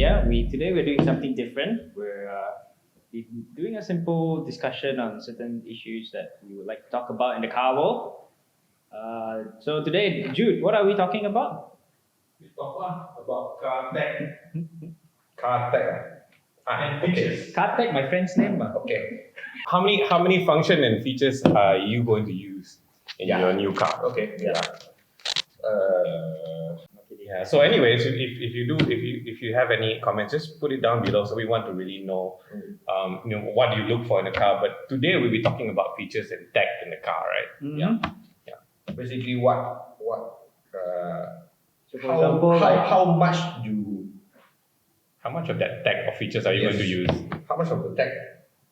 Today we're doing something different. We're doing a simple discussion on certain issues that we would like to talk about in the car world. So today, Jude, what are we talking about? We talk about car tech. Car tech. And features. Car tech, my friend's name. Okay. How many function and features are you going to use in your new car? Okay. So anyways, if you have any comments, just put it down below. So we want to really know, what do you look for in a car. But today we'll be talking about features and tech in the car, right? Mm-hmm. Yeah. Basically, what So for example, how much of that tech or features are you going to use? How much of the tech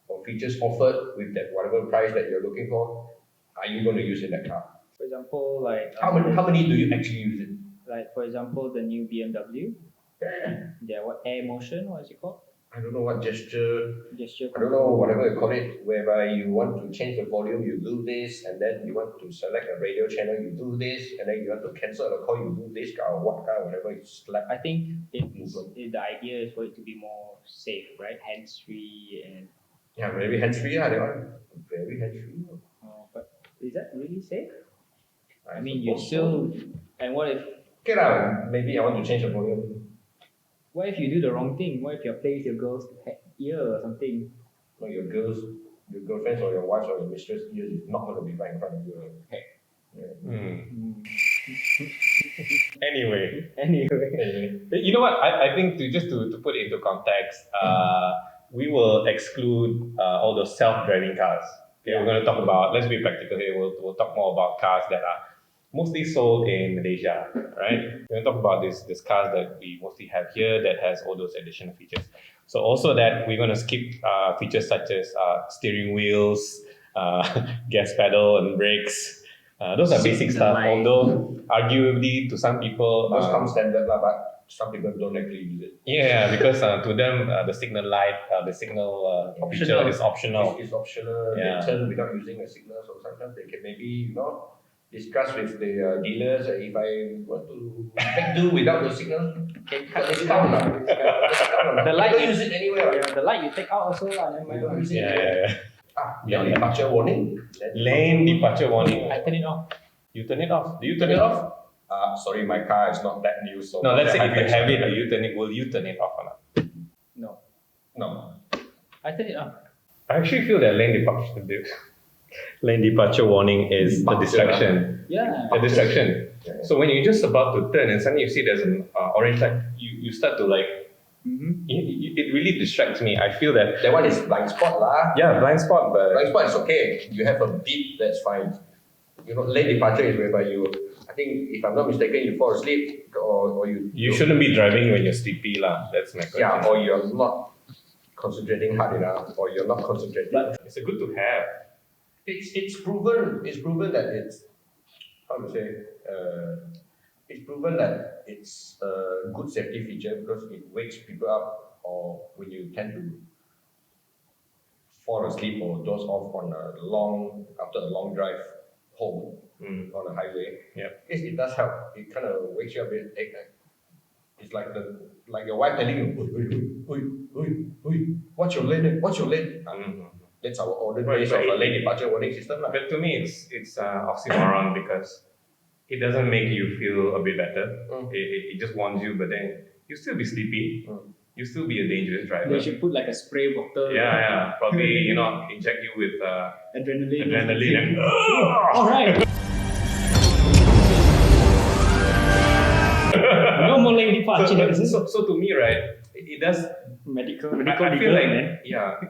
or features offered with that whatever price that you're looking for are you going to use in that car? for example, like How many do you actually use it? like for example, the new BMW, Yeah. what air motion, what is it called? I don't know what gesture. Gesture. I don't know whatever you call it. Whereby you want to change the volume, you do this, and then you want to select a radio channel, you do this, and then you want to cancel the call, you do this car or what car, whatever you select. I think the idea is for it to be more safe, right? Hands-free and. Yeah, very hands-free. That one. Very hands-free. But is that really safe? I mean, suppose you still. And what if? Okay, maybe I want to change the volume. What if you do the wrong thing? What if you place your girl's ear or something? No, your girlfriends or your wives or your mistress ears is not going to be right in front of you. Okay. Yeah. Anyway, you know what? I think to put it into context, we will exclude all those self-driving cars. Okay, we're going to talk about. Let's be practical here. We'll talk more about cars that are mostly sold in Malaysia, right? We're going to talk about this cars that we mostly have here that has all those additional features. So also that we're going to skip features such as steering wheels, gas pedal and brakes. Those are basic stuff, although arguably to some people... Those come standard, but some people don't actually use it. Yeah, because to them, the signal light, the signal feature is optional. It's optional. Yeah. They turn without using a signal, so sometimes they can maybe, discuss with the dealers if I want to make do without the signal, can cut discount. The light you use it anywhere. Yeah, the light you take out also, and then you don't use it. Lane departure warning. Lane departure warning. I turn it off. You turn it off. Do you turn it off? Sorry, my car is not that new. So no, let's say if you have it, will you turn it off or not? No. I turn it off. I actually feel that lane departure warning is a distraction. Yeah. A distraction. Yeah. So when you're just about to turn and suddenly you see there's an orange light, you start to like. It really distracts me. I feel that one is blind spot lah. Yeah, blind spot, but blind spot is okay. You have a beep, that's fine. Lane departure is whereby I think if I'm not mistaken, you fall asleep or you. You shouldn't be driving when you're sleepy lah. That's my question. Yeah, or you're not concentrating hard enough, or you're not concentrating. But it's a good to have. It's proven. It's proven that it's it's proven that it's a good safety feature because it wakes people up, or when you tend to fall asleep or doze off after a long drive home on a highway. Yeah, yes, it does help. It kind of wakes you up a bit. It's like your wife telling you, "Oi, what's your lane? What's your lane?" That's our olden days of a lane departure warning system. But to me, it's oxymoron because it doesn't make you feel a bit better. It just warns you, but then you still be sleepy. You still be a dangerous driver. They should put like a spray bottle. Yeah. Probably, inject you with adrenaline. And, all right. No more lane departure. So to me, right, it does medical. I feel like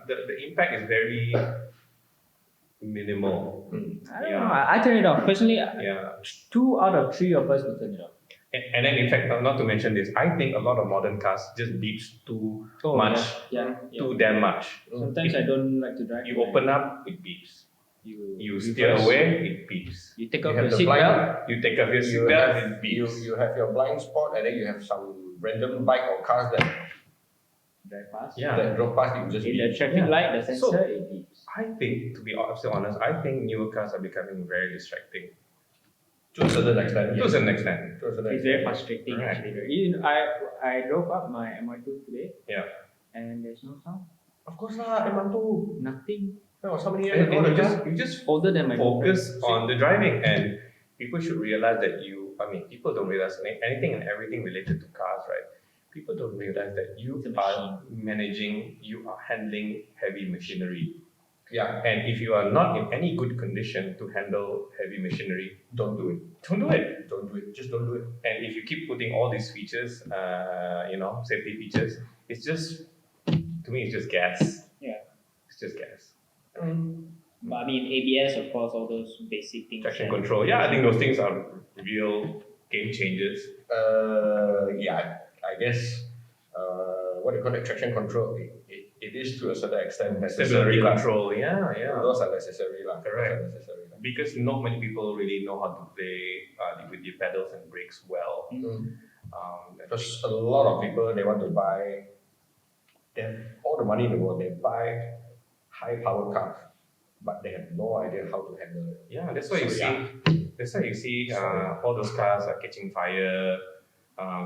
the impact is very minimal. I don't know. I turn it off personally. 2 out of 3 of us will turn it off. And then, in fact, not to mention this, I think a lot of modern cars just beeps too much. Too damn much. Sometimes I don't like to drive. You open up, it beeps. You steer away, it beeps. You take off your seatbelt. You take off your seatbelt, it beeps. You have your blind spot, and then you have some random bike or cars that drive past. That drove past, you just in the traffic light, the sensor, it beeps. I think, to be honest, I think newer cars are becoming very distracting. To a certain extent. To a certain extent. It's very frustrating Right. actually. You know, I drove up my MR2 today. Yeah. And there's no sound. Of course lah, M2. Nothing. That was how many years ago? You just older than my focus girlfriend. on the driving, and people should realize that people don't realize anything and everything related to cars, right? People don't realize that you are handling heavy machinery. Yeah, and if you are not in any good condition to handle heavy machinery, don't do it. Don't do it. Don't do it. Just don't do it. And if you keep putting all these features, safety features, it's just, to me, it's just gas. Yeah. It's just gas. But I mean, ABS, of course, all those basic things. Traction control. Yeah, I think those things are real game changers. I guess what you call it, traction control, it is to a certain extent necessary. Stability control. Yeah. Those are necessary. Correct. Because not many people really know how to play with the pedals and brakes well. Because a lot of people, they want to buy, they have all the money in the world, they buy high power cars, but they have no idea how to handle it. Yeah, that's why you see all those cars are catching fire,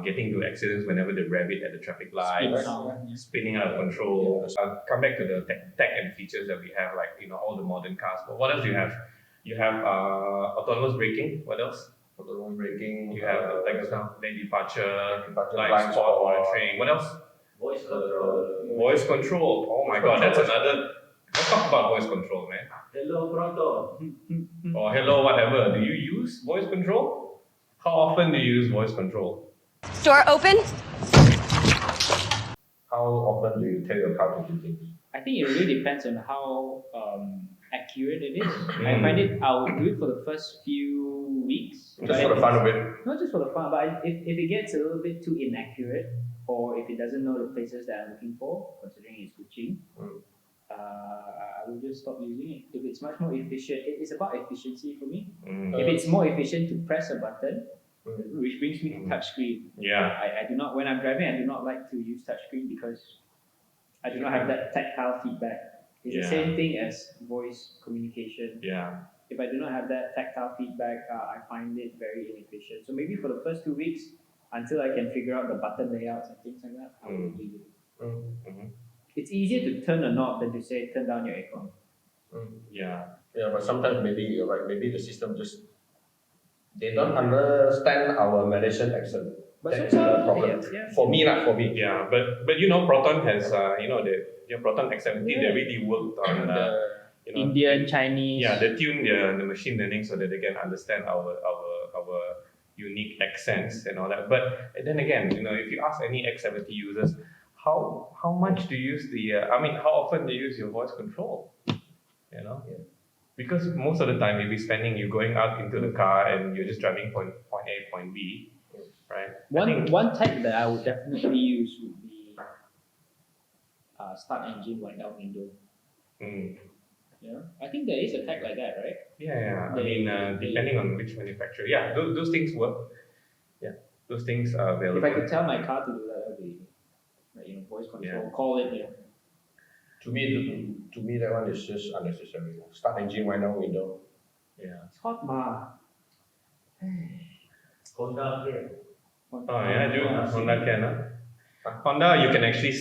getting into accidents whenever they rev it at the traffic lights, spinning out of control. Come back to the tech and features that we have, like all the modern cars. But what else do you have? You have autonomous braking. What else? Autonomous braking. You have lane departure, blind blind spot spot monitoring. What else? Voice control. Voice control. Oh my god, that's another. Let's talk about voice control, man. Hello, Pronto. Or hello, whatever. Do you use voice control? How often do you use voice control? Door open? How often do you tell your car to do things? I think it really depends on how accurate it is. I find I'll do it for the first few weeks. Just for the fun of it. Not just for the fun, but if it gets a little bit too inaccurate, or if it doesn't know the places that I'm looking for, considering it's Kuching, I will just stop using it. If it's much more efficient, it's about efficiency for me. If it's more efficient to press a button, which brings me to touchscreen. Yeah. I do not, when I'm driving, I do not like to use touchscreen because I do not have that tactile feedback. It's the same thing as voice communication. Yeah. If I do not have that tactile feedback, I find it very inefficient. So maybe for the first 2 weeks, until I can figure out the button layouts and things like that, I will use it. It's easier to turn a knob than to say turn down your aircon. Yeah. Yeah, but sometimes maybe you're right. Maybe the system they don't understand our Malaysian accent. But That's sometimes, the problem. yeah. For me. Yeah, but Proton has the Proton X70 they really worked on Indian, Chinese. Yeah, they tune the machine learning so that they can understand our unique accents and all that. But then again, if you ask any X70 users, how much do you use how often do you use your voice control? Because most of the time you're going out into the car and you're just driving point A, point B, right? One tech that I would definitely use would be start engine, wind down window. I think there is a tech like that, right? Yeah. Depending on which manufacturer. Yeah, those things work. Yeah, those things are available. If I could tell my car to do that, would be voice control. Call it. To me, that one is just unnecessary. Start engine, wind down window. Yeah. It's hot, ma. Honda here. Oh yeah, Honda can. Honda, you can actually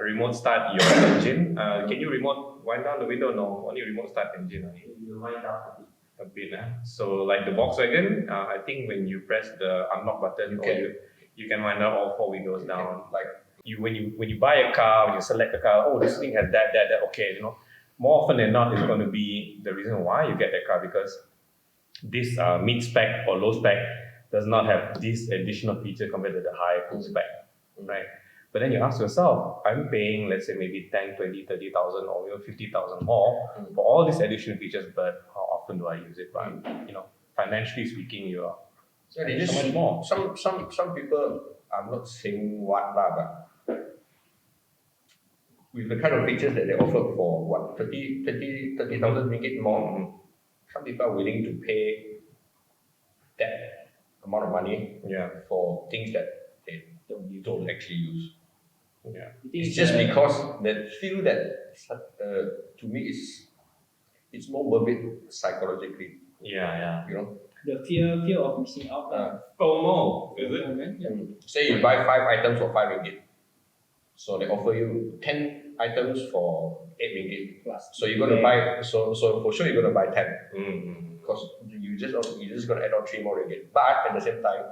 remote start your engine. Can you remote wind down the window? No, only remote start engine only. You wind down A bit. So like the Volkswagen, I think when you press the unlock button, you can wind down all 4 windows down. Like when you buy a car, when you select a car, this thing has that. Okay, more often than not, it's going to be the reason why you get that car because this mid spec or low spec does not have this additional feature compared to the high full spec, right? But then you ask yourself, I'm paying, let's say maybe 10, 20, 30,000 or even 50,000 more for all these additional features, but how often do I use it? But, financially speaking, you are spending so much more. Some people, I'm not saying what, but with the kind of features that they offer for 30,000 ringgit more, some people are willing to pay that amount of money for things that they don't actually use. Yeah. It's just because they feel that to me it's more worth it psychologically. Yeah. the fear of missing out. FOMO, is it? Yeah. Say you buy 5 items for 5 ringgit. So they offer you 10 items for 8 ringgit. Plus. So you're gonna buy so for sure you're gonna buy 10. Mm. Because you just gonna add on 3 more ringgit. But at the same time,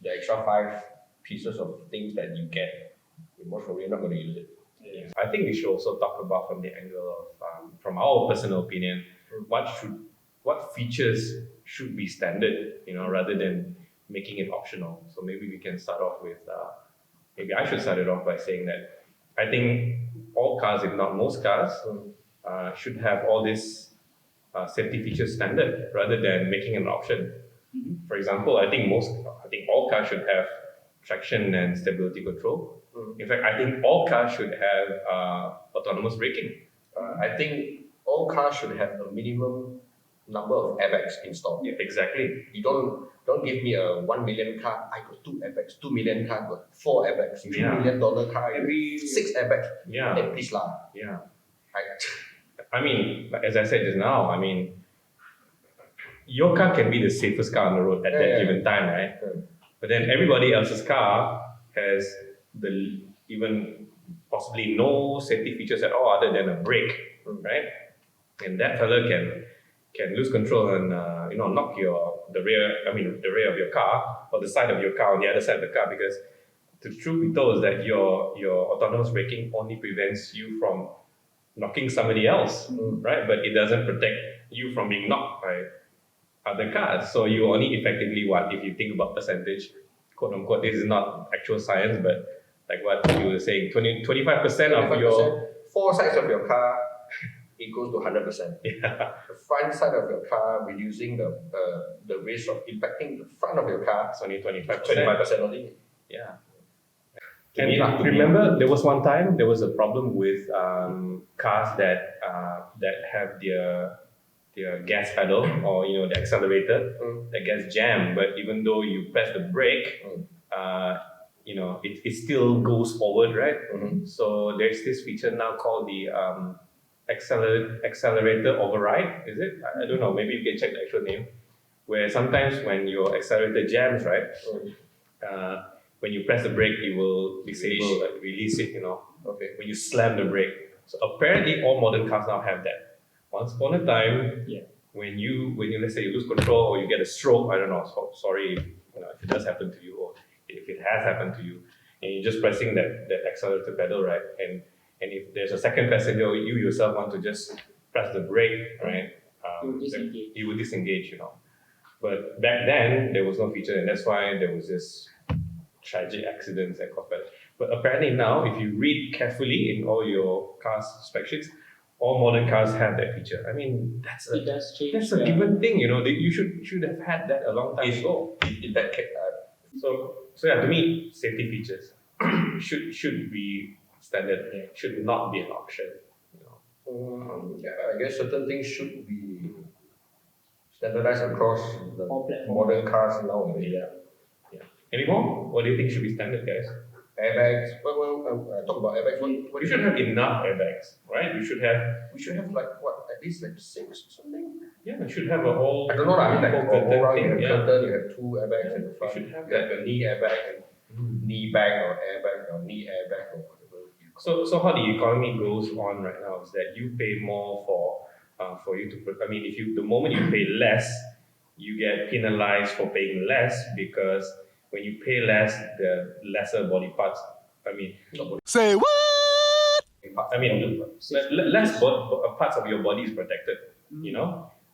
the extra 5 pieces of things that you get, you're most probably not gonna use it. Yeah. I think we should also talk about from the angle of, from our personal opinion, what features should be standard, rather than making it optional. So maybe we can start off with, maybe I should start it off by saying that I think all cars, if not most cars, should have all these safety features standard rather than making an option. For example, I think all cars should have traction and stability control. In fact, I think all cars should have autonomous braking. I think all cars should have a minimum number of airbags installed. Yeah, exactly. You don't give me a 1 million car, I got 2 airbags, 2 million car, got 4 airbags, $2 million car, every 6 airbags. Yeah. Hey, please lah. Yeah. I mean, as I said just now, I mean, your car can be the safest car on the road at that given time, right? But then everybody else's car has even possibly no safety features at all other than a brake, right? And that fella can lose control and knock the rear of your car or the side of your car on the other side of the car, because the truth be told is that your autonomous braking only prevents you from knocking somebody else, right? But it doesn't protect you from being knocked by other cars. So you only effectively, if you think about percentage, quote unquote, this is not actual science, but like what you were saying, 25% of your 4 sides of your car equals to 100%. Yeah. The front side of your car, reducing the risk of impacting the front of your car, it's only 25%. 25% only. Yeah. And remember, there was one time there was a problem with cars that have their gas pedal or the accelerator that gets jammed, but even though you press the brake, it still goes forward, right? So there's this feature now called the accelerator override. Is it? I don't know. Maybe you can check the actual name. Where sometimes when your accelerator jams, right? When you press the brake, it will disable, release it, Okay. when you slam the brake. So apparently all modern cars now have that. Once upon a time, when you let's say you lose control or you get a stroke, I don't know, sorry, if it does happen to you or if it has happened to you, and you're just pressing that accelerator pedal, right? And if there's a second passenger, you yourself want to just press the brake, right? You will disengage, But back then, there was no feature, and that's why there was this tragic accidents that caused that. But apparently now, if you read carefully in all your car's spec sheets, all modern cars have that feature. I mean, that's a given thing, You should have had that a long time ago. In that case, So yeah, to me, safety features should be standard. Should not be an option. I guess certain things should be standardized across the All platforms. modern cars now. Any more? What do you think should be standard, guys? Airbags. Well, talk about airbags. What You should have enough airbags, right? we should have at least 6 or something. Yeah, you should have a whole. I don't know. I mean, whole all around you thing, have curtain, you have 2 airbags in the You front. should have You have a knee airbag and knee bag or airbag or knee airbag or whatever. So how the economy goes on right now is that you pay more for you to. I mean, the moment you pay less, you get penalized for paying less, because when you pay less, the lesser body parts. I mean, Say what? less parts of your body is protected.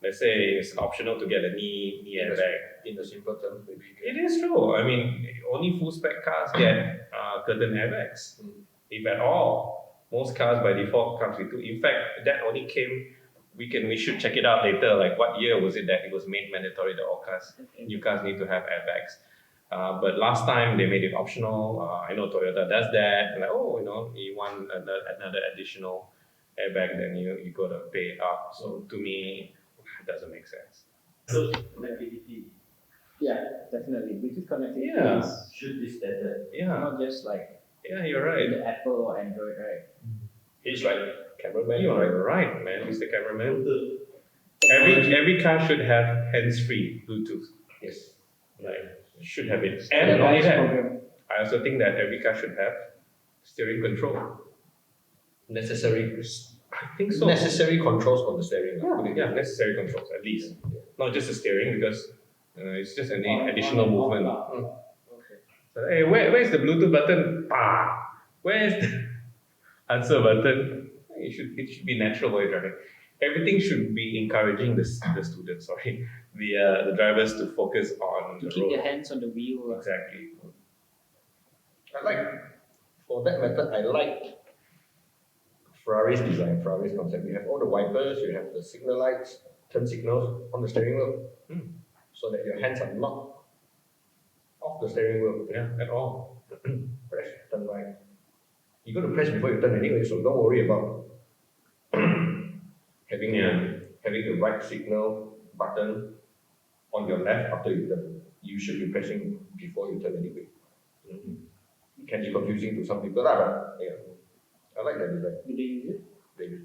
Let's say it's optional to get a knee airbag. In the simple terms, maybe. It is true. I mean, only full spec cars get curtain airbags, if at all. Most cars by default comes with 2. In fact, that only came. We should check it out later. Like, what year was it that it was made mandatory that all cars, new cars, need to have airbags? But last time they made it optional. I know Toyota does that. Like, you want another additional airbag, then you got to pay up. So to me, it doesn't make sense. So connectivity Yeah, definitely. Because connectivity should be standard. not just like You're right. the Apple or Android, right? He's like cameraman. You're right, man. Mr. Cameraman. every car should have hands-free Bluetooth. Yes. Like should have it. And And not only noise that, program. I also think that every car should have steering control. Necessary. I think so. Necessary controls on the steering. Put it Yeah, this way. necessary controls at least. Not just the steering because it's just an On- additional on- movement. Okay. So, hey, where's the Bluetooth button? Where's the answer button? It should be natural while you're driving. Everything should be encouraging the students, the drivers to focus on To the keep road. their hands on the wheel. Exactly. I like, for that method, I like Ferrari's design, Ferrari's concept. You have all the wipers, you have the signal lights, turn signals on the steering wheel, so that your hands are not off the steering wheel. Yeah, at all. Press, turn right. You're going to press before you turn anyway, so don't worry about having the right signal button on your left after you turn. You should be pressing before you turn anyway. It can be confusing to some people, but yeah, I like that design. Do they use it? They do.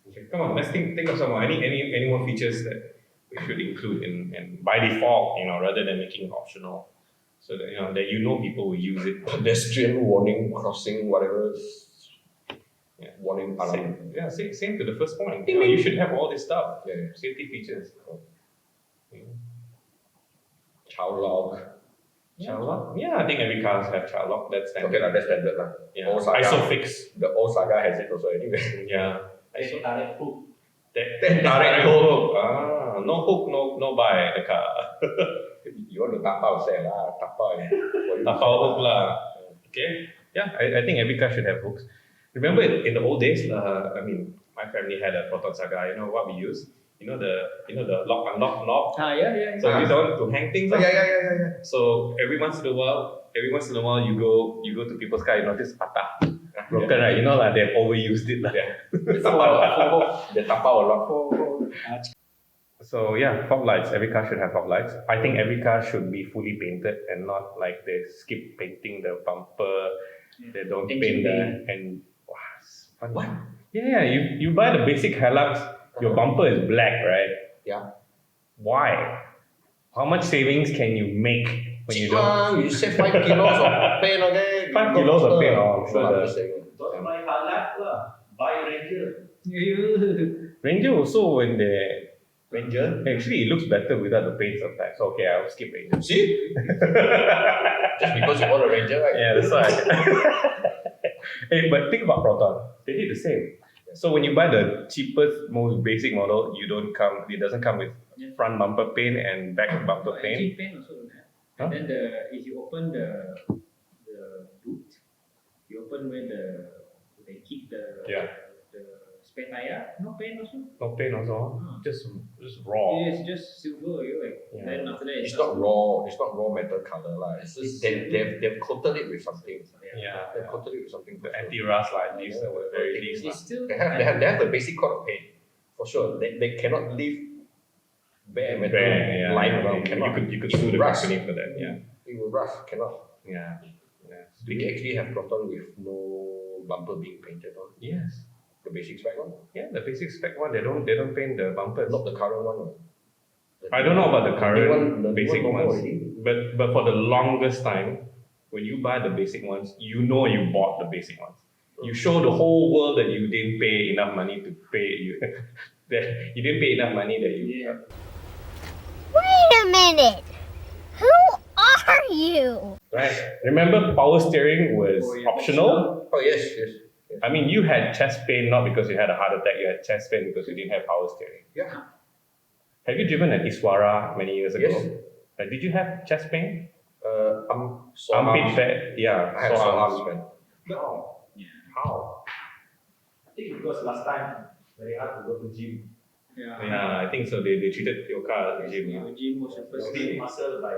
Okay, come on, let's think of some more. Any more features that we should include in by default, rather than making it optional, so that that people will use it. Pedestrian warning, crossing, whatever. Yeah. Warning alarm. Same to the first point. You should have all this stuff. Yeah. Safety features. Child lock. Child lock? Yeah, I think every car have child lock. That's standard. Okay, that's standard. Yeah. Osaka. ISOFIX. The Osaka has it also anyway. Yeah. Then tarik hook. Direct hook. No hook, no buy the car. You want to tapao, say lah, tapao. Tapao hook lah. Okay. Yeah, I think every car should have hooks. Remember in the old days, my family had a Proton Saga. You know what we use? The lock unlock knob. Yeah. So we use that one to hang things up. Yeah. So every once in a while, you go to people's car, you notice patah, broken, right? They've overused it. The tapao a lot. So yeah, fog lights. Every car should have fog lights. I think every car should be fully painted and not like they skip painting the bumper. They don't paint and it's funny. What? Yeah, you buy the basic Hilux, your bumper is black, right? Yeah. Why? How much savings can you make when you don't? You save 5 kilos of paint, okay? 5 kilos of paint, I'm sure. I'm just saying. Don't buy Hilux lah. Buy Ranger. Ranger also when they Ranger. actually it looks better without the paint sometimes. So okay, I'll skip Ranger. See? Just because you bought a Ranger, right? Yeah, that's why. Hey, but think about Proton. They did the same. So when you buy the cheapest, most basic model, it doesn't come with front bumper paint and back bumper paint. Paint also don't have. Huh? And then if you open the boot, you open where they keep the spare tire, no paint also. No paint also. Just raw. It's just silver, then after that It's not raw metal color lah. It's just they've coated it with something. Yeah. They've coated it with something. The anti-rust at least, at the very least. It's still They have the basic coat of paint for sure. They cannot leave bare metal lying around. Cannot. You could sue the rust. company for that. Yeah. It will rust. Cannot. Yeah. We can actually have Proton with no bumper being painted on. Yes. The basic spec one. Yeah, the basic spec one, they don't paint the bumpers. Not the current one. I don't know about the current the basic new one ones, already. but for the longest time, when you buy the basic ones, you bought the basic ones. You show the whole world that you didn't pay enough money to pay that you didn't pay enough money that you. Wait a minute. Who are you? Right. Remember, power steering was optional. Oh yes. I mean, you had chest pain not because you had a heart attack. You had chest pain because you didn't have power steering. Yeah. Have you driven an Iswara many years ago? Yes. Did you have chest pain? Sore Armpit arms. pain. Yeah. I have sore sore arms. arms, man. How? I think because last time very hard to go to gym. Yeah, I think so. They treated your car as a gym. Gym was the first Build thing. muscle by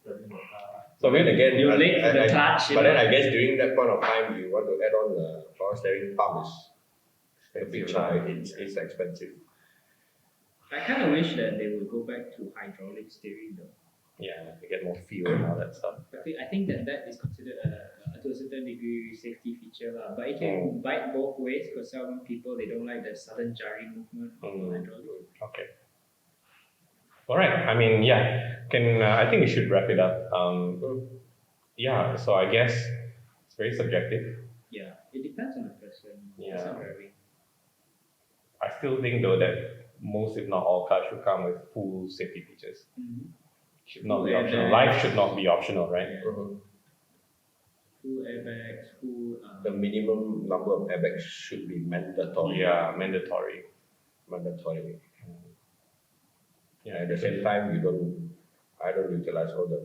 driving your car. So then again, You're late for the clutch. But then I guess during that point of time, you want to add on the power steering pump is a big chunk. It's expensive. I kind of wish that they would go back to hydraulic steering though. Yeah, to get more feel and all that stuff. I think that is considered to a certain degree safety feature lah. But it can bite both ways because some people they don't like the sudden jarring movement of hydraulic. Okay. All right. I mean, yeah. I think we should wrap it up. Yeah. So I guess it's very subjective. Yeah, it depends on the person. Yeah. Person driving. I still think though that most, if not all, cars should come with full safety features. Should not be Full optional. airbags. Life should not be optional, right? Full airbags, full. The minimum number of airbags should be mandatory. Yeah, mandatory. Mandatory. Yeah, At the same time, I don't utilize all the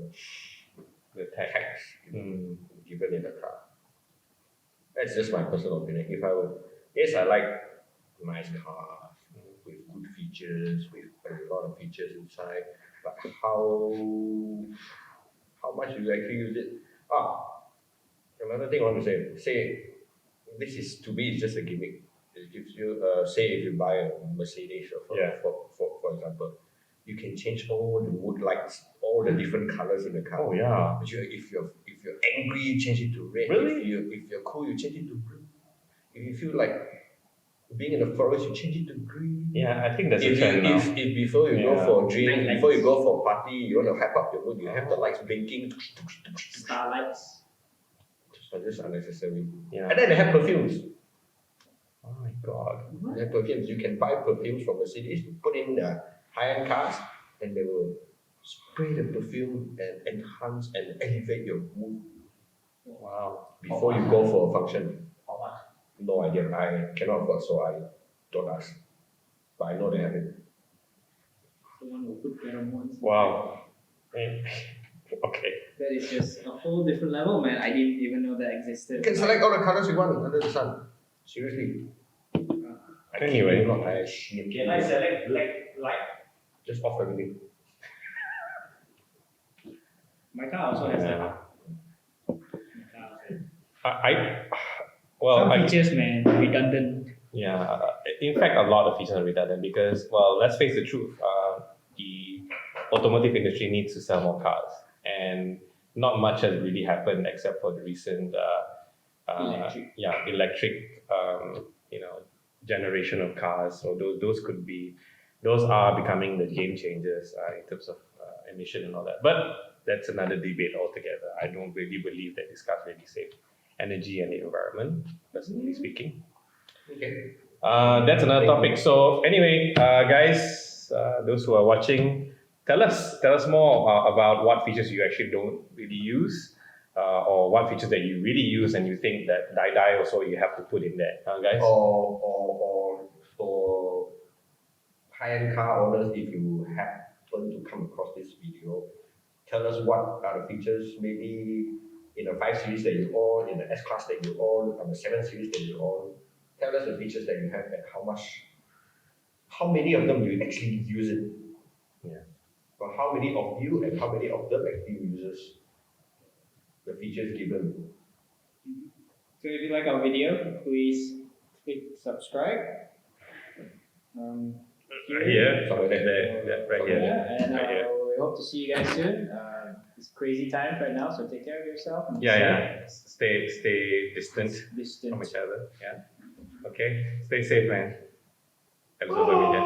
the tax. tax given in the car. That's just my personal opinion. Yes, I like nice cars with good features, with a lot of features inside. But how much do you actually use it? Another thing I want to say this is to me it's just a gimmick. It gives you say if you buy a Mercedes for example, you can change all the wood lights, all the different colors in the car. Oh yeah. But if you're angry, you change it to red. Really? If you're cool, you change it to blue. If you feel like being in the forest, you change it to green. Yeah, I think that's a If trend now. if before you go for a drink, Night before you lights. go for a party, you want to hype up your mood, you have the lights blinking. Starlights. So just unnecessary. Yeah. And then they have perfumes. Oh my god. They have perfumes. You can buy perfumes from Mercedes, put in the high-end cars, and they will spray the perfume and enhance and elevate your mood Wow. before you go for a function. How much? No idea. I cannot afford, so I don't ask. But I know they have it. Someone will put pheromones. Wow. Okay. That is just a whole different level, man. I didn't even know that existed. You can select all the colors you want under the sun. Seriously. Anyway. Not I shit. Can I select black light? Just off everything. My car also has that. Yeah. My car also has Well, some I, features, man, redundant. yeah. In fact, a lot of features are redundant because, well, let's face the truth. The automotive industry needs to sell more cars, and not much has really happened except for the recent, Electric. electric, generation of cars. So those are becoming the game changers in terms of emission and all that. But that's another debate altogether. I don't really believe that these cars really save energy and the environment, personally speaking. Okay. That's another topic. So anyway, guys, those who are watching, tell us more about what features you actually don't really use, or what features that you really use and you think that die also you have to put in there, guys. Or for high-end car owners, if you happen to come across this video, tell us what are the features maybe in the 5 Series that you own, in the S-Class that you own, or the 7 Series that you own. Tell us the features that you have and how many of them do you actually use it? Yeah. Or how many of you and how many of them actually uses the features given? So if you like our video, please click subscribe. Here, Somewhere there. there, right here. Yeah, and Right here. we hope to see you guys soon. It's crazy times right now, so take care of yourself. And Yeah. Stay distant Distant. from each other. Yeah. Okay. Stay safe, man. Absoba Media.